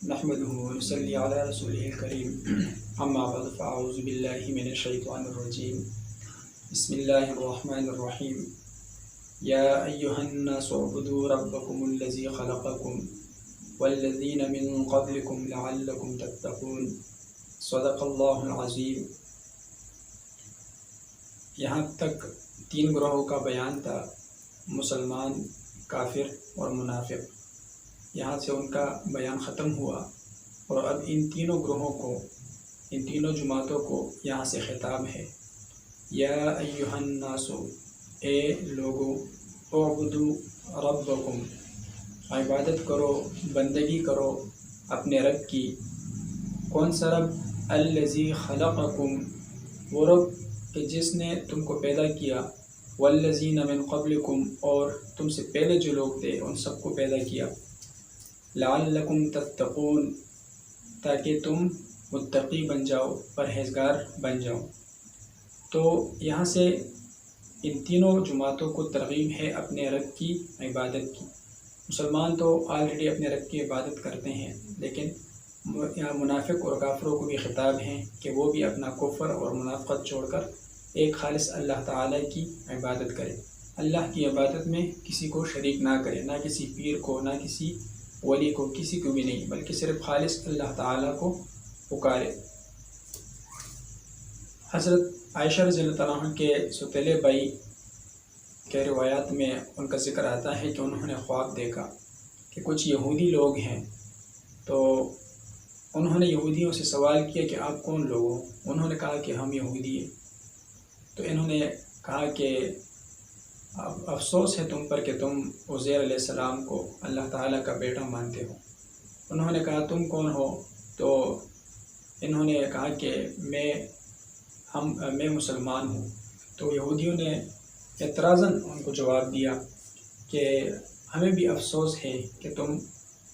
نحمده ونصلي على رسوله الكريم اما بعد فاعوذ بالله من الشيطان الرجيم بسم الله الرحمن الرحيم يا ايها الناس اعبدوا ربكم الذي خلقكم والذين من قبلكم لعلكم تتقون صدق اللہ العظیم۔ یہاں تک 3 گروہوں کا بیان تھا، مسلمان، کافر اور منافق۔ یہاں سے ان کا بیان ختم ہوا اور اب ان تینوں گروہوں کو، ان تینوں جماعتوں کو یہاں سے خطاب ہے۔ یا ایھا الناس، اے لوگو، اعبدوا ربکم، عبادت کرو، بندگی کرو اپنے رب کی۔ کون سا رب؟ الذی خلقکم، وہ رب کہ جس نے تم کو پیدا کیا، والذین من قبلکم، اور تم سے پہلے جو لوگ تھے ان سب کو پیدا کیا، لعلکم تتقون، تاکہ تم متقی بن جاؤ، پرہیزگار بن جاؤ۔ تو یہاں سے ان تینوں جماعتوں کو ترغیب ہے اپنے رب کی عبادت کی۔ مسلمان تو آلریڈی اپنے رب کی عبادت کرتے ہیں، لیکن یہاں منافق اور کافروں کو بھی خطاب ہیں کہ وہ بھی اپنا کفر اور منافقت چھوڑ کر ایک خالص اللہ تعالیٰ کی عبادت کرے۔ اللہ کی عبادت میں کسی کو شریک نہ کرے، نہ کسی پیر کو، نہ کسی ولی کو، کسی کو بھی نہیں، بلکہ صرف خالص اللہ تعالیٰ کو پکارے۔ حضرت عائشہ رضی اللہ تعالیٰ عنہ کے ستیلے بھائی کے روایات میں ان کا ذکر آتا ہے کہ انہوں نے خواب دیکھا کہ کچھ یہودی لوگ ہیں، تو انہوں نے یہودیوں سے سوال کیا کہ آپ کون لوگ ہو؟ انہوں نے کہا کہ ہم یہودی ہیں۔ تو انہوں نے کہا کہ افسوس ہے تم پر کہ تم عزیر علیہ السلام کو اللہ تعالیٰ کا بیٹا مانتے ہو۔ انہوں نے کہا تم کون ہو؟ تو انہوں نے کہا کہ میں مسلمان ہوں۔ تو یہودیوں نے اعتراضاً ان کو جواب دیا کہ ہمیں بھی افسوس ہے کہ تم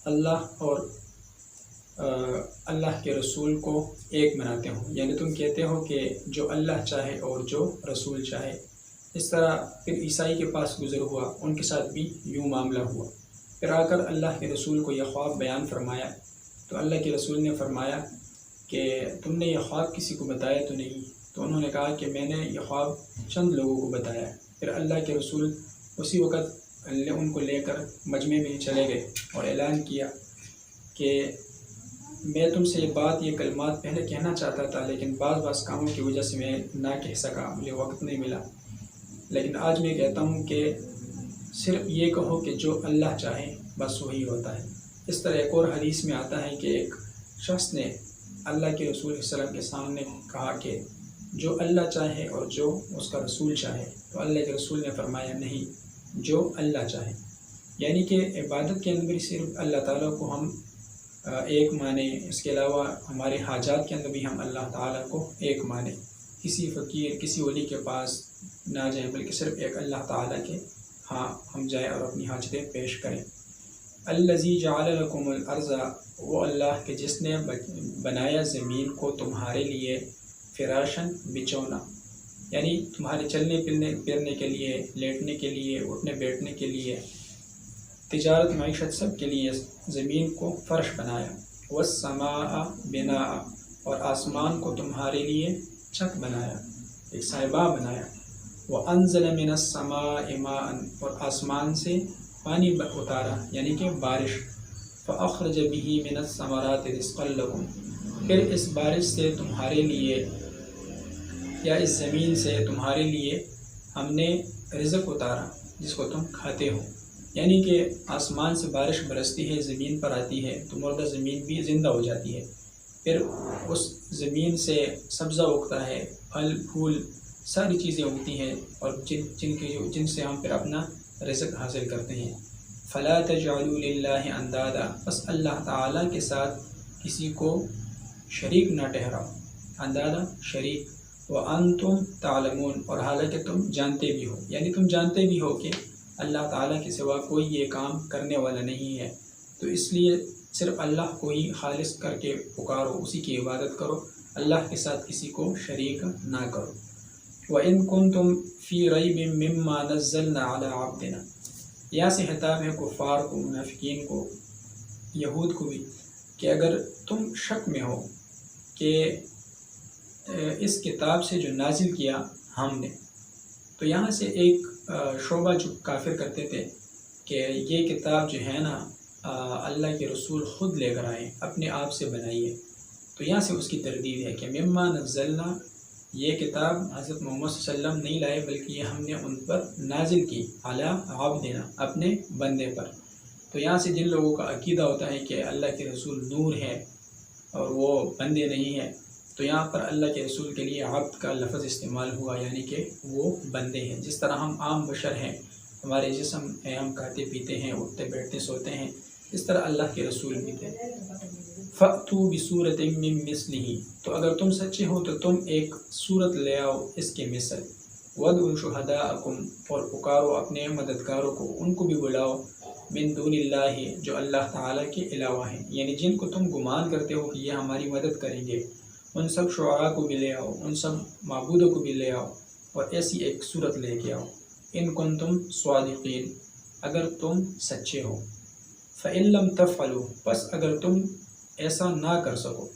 اللہ اور اللہ کے رسول کو ایک مناتے ہو، یعنی تم کہتے ہو کہ جو اللہ چاہے اور جو رسول چاہے۔ اس طرح پھر عیسائی کے پاس گزر ہوا، ان کے ساتھ بھی یوں معاملہ ہوا۔ پھر آ کر اللہ کے رسول کو یہ خواب بیان فرمایا، تو اللہ کے رسول نے فرمایا کہ تم نے یہ خواب کسی کو بتایا تو نہیں؟ تو انہوں نے کہا کہ میں نے یہ خواب چند لوگوں کو بتایا۔ پھر اللہ کے رسول اسی وقت ان کو لے کر مجمع میں چلے گئے اور اعلان کیا کہ میں تم سے یہ کلمات پہلے کہنا چاہتا تھا، لیکن بعض کاموں کی وجہ سے میں نہ کہہ سکا، مجھے وقت نہیں ملا، لیکن آج میں کہتا ہوں کہ صرف یہ کہو کہ جو اللہ چاہے بس وہی ہوتا ہے۔ اس طرح ایک اور حدیث میں آتا ہے کہ ایک شخص نے اللہ کے رسول صلی اللہ علیہ وسلم کے سامنے کہا کہ جو اللہ چاہے اور جو اس کا رسول چاہے، تو اللہ کے رسول نے فرمایا نہیں، جو اللہ چاہے، یعنی کہ عبادت کے اندر صرف اللہ تعالیٰ کو ہم ایک مانیں، اس کے علاوہ ہمارے حاجات کے اندر بھی ہم اللہ تعالیٰ کو ایک مانیں، کسی فقیر، کسی ولی کے پاس نہ جائیں، بلکہ صرف ایک اللہ تعالیٰ کے ہاں ہم جائیں اور اپنی حاجتیں پیش کریں۔ الذی جعل لکم الارض، وہ اللہ کے جس نے بنایا زمین کو تمہارے لیے، فراشن، بچھونا، یعنی تمہارے چلنے پھرنے کے لیے، لیٹنے کے لیے، اٹھنے بیٹھنے کے لیے، تجارت معیشت سب کے لیے زمین کو فرش بنایا۔ والسماء بناء، اور آسمان کو تمہارے لیے چھت بنایا، ایک سائبہ بنایا۔ وانزل من السماء ماء، اور آسمان سے پانی اتارا، یعنی کہ بارش۔ فاخرج به من الثمرات رزقا لکم، پھر اس بارش سے تمہارے لیے یا اس زمین سے تمہارے لیے ہم نے رزق اتارا جس کو تم کھاتے ہو، یعنی کہ آسمان سے بارش برستی ہے، زمین پر آتی ہے تو مردہ زمین بھی زندہ ہو جاتی ہے، پھر اس زمین سے سبزہ اگتا ہے، پھل پھول ساری چیزیں اگتی ہیں، اور جن سے ہم پھر اپنا رزق حاصل کرتے ہیں۔ فلا تجعلوا للہ اندادا، بس اللہ تعالیٰ کے ساتھ کسی کو شریک نہ ٹھہراؤ، اندادا شریک، وانتم تعلمون، اور حالانکہ تم جانتے بھی ہو، یعنی تم جانتے بھی ہو کہ اللہ تعالیٰ کے سوا کوئی یہ کام کرنے والا نہیں ہے، تو اس لیے صرف اللہ کو ہی خالص کر کے پکارو، اسی کی عبادت کرو، اللہ کے ساتھ کسی کو شریک نہ کرو۔ وَإِن كُنتُمْ فِي رَيْبٍ مِّمَّا نَزَّلْنَا عَلَىٰ عَبْدِنَا، یہاں سے خطاب ہے کفار کو، منافقین کو، یہود کو بھی، کہ اگر تم شک میں ہو کہ اس کتاب سے جو نازل کیا ہم نے، تو یہاں سے ایک شعبہ جو کافر کرتے تھے کہ یہ کتاب جو ہے نا اللہ کے رسول خود لے کر آئے، اپنے آپ سے بنائیے، تو یہاں سے اس کی تردید ہے کہ مما نزلنا، یہ کتاب حضرت محمد صلی اللہ علیہ وسلم نہیں لائے بلکہ یہ ہم نے ان پر نازل کی، علی عبدنا، اپنے بندے پر۔ تو یہاں سے جن لوگوں کا عقیدہ ہوتا ہے کہ اللہ کے رسول نور ہے اور وہ بندے نہیں ہیں، تو یہاں پر اللہ کے رسول کے لیے عبد کا لفظ استعمال ہوا، یعنی کہ وہ بندے ہیں۔ جس طرح ہم عام بشر ہیں، ہمارے جسم ہیں، ہم کھاتے پیتے ہیں، اٹھتے بیٹھتے سوتے ہیں، اس طرح اللہ کے رسول بھی تھے۔ فَأْتُوا بِسُورَةٍ مِّن مِّثْلِهِ، تو اگر تم سچے ہو تو تم ایک صورت لے آؤ اس کے مثل۔ وَادْعُوا شُهَدَاءَكُمْ، اور پکارو اپنے مددگاروں کو، ان کو بھی بلاؤ، من دون اللہ، جو اللہ تعالیٰ کے علاوہ ہیں، یعنی جن کو تم گمان کرتے ہو کہ یہ ہماری مدد کریں گے، ان سب شعراء کو بھی لے آؤ، ان سب معبودوں کو بھی لے آؤ، اور ایسی ایک صورت لے کے آؤ، ان کنتم صادقین، اگر تم سچے ہو۔ فَإِن لَّمْ تَفْعَلُوا، پس اگر تم ایسا نہ کر سکو،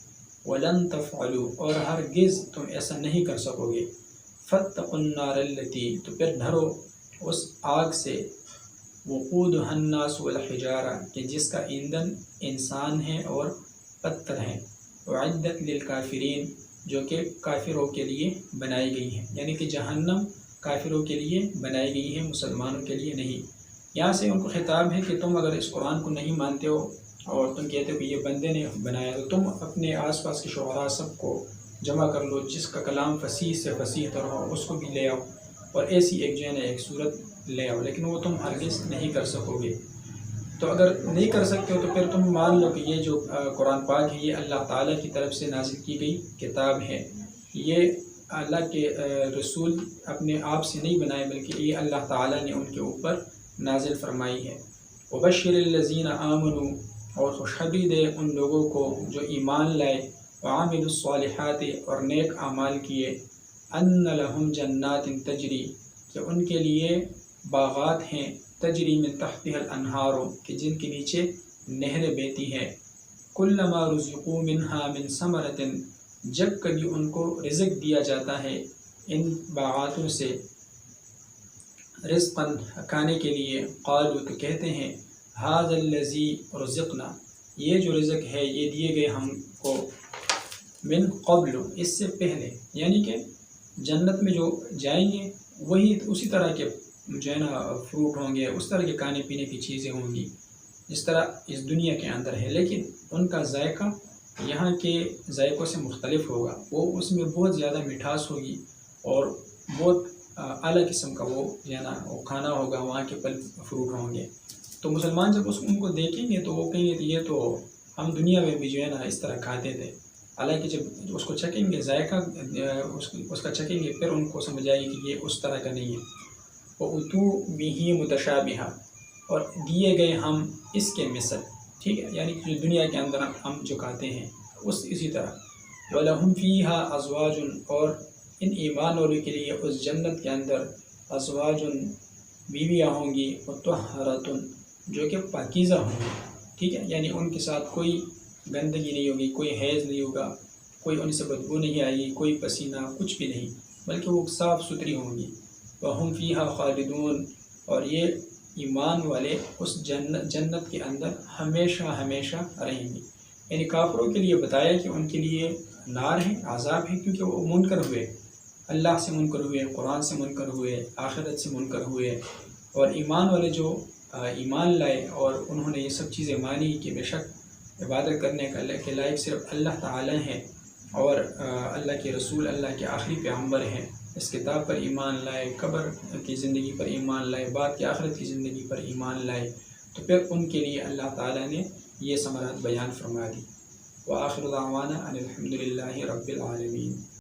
وَلَن تَفْعَلُوا، اور ہرگز تم ایسا نہیں کر سکو گے، فَاتَّقُوا النَّارَ الَّتِي، تو پھر ڈرو اس آگ سے، وقودها الناس والحجارہ، کہ جس کا ایندھن انسان ہے اور پتھر ہیں، اعدت للکافرین، جو کہ کافروں کے لیے بنائی گئی ہے، یعنی کہ جہنم کافروں کے لیے بنائی گئی ہے، مسلمانوں کے لیے نہیں۔ یہاں سے ان کو خطاب ہے کہ تم اگر اس قرآن کو نہیں مانتے ہو اور تم کہتے ہو کہ یہ بندے نے بنایا، تو تم اپنے آس پاس کے شعراء سب کو جمع کر لو، جس کا کلام فصیح سے فصیح تر ہو، اس کو بھی لے آؤ، اور ایسی ایک جو ہے نا ایک صورت لے آؤ، لیکن وہ تم ہرگز نہیں کر سکو گے۔ تو اگر نہیں کر سکتے ہو تو پھر تم مان لو کہ یہ جو قرآن پاک ہے یہ اللہ تعالیٰ کی طرف سے نازل کی گئی کتاب ہے، یہ اللہ کے رسول اپنے آپ سے نہیں بنائے بلکہ یہ اللہ تعالیٰ نے ان کے اوپر نازل فرمائی ہے۔ وبشر الذین آمنوا، اور خوشخبری دے ان لوگوں کو جو ایمان لائے، وعاملوا الصالحات، اور نیک اعمال کیے، ان لہم جنات تجری، کہ ان کے لیے باغات ہیں، تجری من تحتها الانہار، کہ جن کے نیچے نہریں بہتی ہیں، کلما رزقوا منہا من ثمرۃ، جب کبھی ان کو رزق دیا جاتا ہے ان باغاتوں سے، رزقاً کھانے کے لیے، قالوا، تو کہتے ہیں، ھذا الذی رزقنا، یہ جو رزق ہے یہ دیے گئے ہم کو، من قبل، اس سے پہلے، یعنی کہ جنت میں جو جائیں گے وہی اسی طرح کے جو ہے نا فروٹ ہوں گے، اس طرح کے کھانے پینے کی چیزیں ہوں گی جس طرح اس دنیا کے اندر ہے، لیکن ان کا ذائقہ یہاں کے ذائقوں سے مختلف ہوگا، وہ اس میں بہت زیادہ مٹھاس ہوگی اور بہت اعلیٰ قسم کا وہ جو ہے نا وہ کھانا ہوگا، وہاں کے پھل فروٹ ہوں گے۔ تو مسلمان جب ان کو دیکھیں گے تو وہ کہیں گے کہ یہ تو ہم دنیا میں بھی جو ہے نا اس طرح کھاتے تھے، حالانکہ جب اس کو چکھیں گے، ذائقہ اس کا چکھیں گے، پھر ان کو سمجھ آئے گی کہ یہ اس طرح کا نہیں ہے۔ وَأُتُوا بِهِ مُتَشَابِهًا، اور دیے گئے ہم اس کے مثل، ٹھیک ہے، یعنی کہ دنیا کے اندر ہم جو کھاتے ہیں اسی طرح۔ وَلَهُمْ فِيهَا أَزْوَاجٌ، اور ان ایمان والوں کے لیے اس جنت کے اندر ازواجٌ، بیویاں ہوں گی، مطہرۃ، جو کہ پاکیزہ ہوں گی، ٹھیک ہے، یعنی ان کے ساتھ کوئی گندگی نہیں ہوگی، کوئی حیض نہیں ہوگا، کوئی ان سے بدبو نہیں آئے گی، کوئی پسینہ، کچھ بھی نہیں، بلکہ وہ صاف ستھری ہوں گی۔ وَهُمْ فِيهَا خَالِدُونَ، اور یہ ایمان والے اس جنت کے اندر ہمیشہ ہمیشہ رہیں گے۔ یعنی کافروں کے لیے بتایا کہ ان کے لیے نار ہے، عذاب ہے، کیونکہ وہ منکر ہوئے، اللہ سے منکر ہوئے، قرآن سے منکر ہوئے، آخرت سے منکر ہوئے، اور ایمان والے جو ایمان لائے اور انہوں نے یہ سب چیزیں مانی کہ بے شک عبادت کرنے کے لائق صرف اللہ تعالیٰ ہیں، اور اللہ کے رسول اللہ کے آخری پیغمبر ہیں، اس کتاب پر ایمان لائے، قبر کی زندگی پر ایمان لائے، بعد کی آخرت کی زندگی پر ایمان لائے، تو پھر ان کے لیے اللہ تعالیٰ نے یہ ثمرات بیان فرما دی۔ وآخر دعوانا ان الحمد للہ رب العالمین۔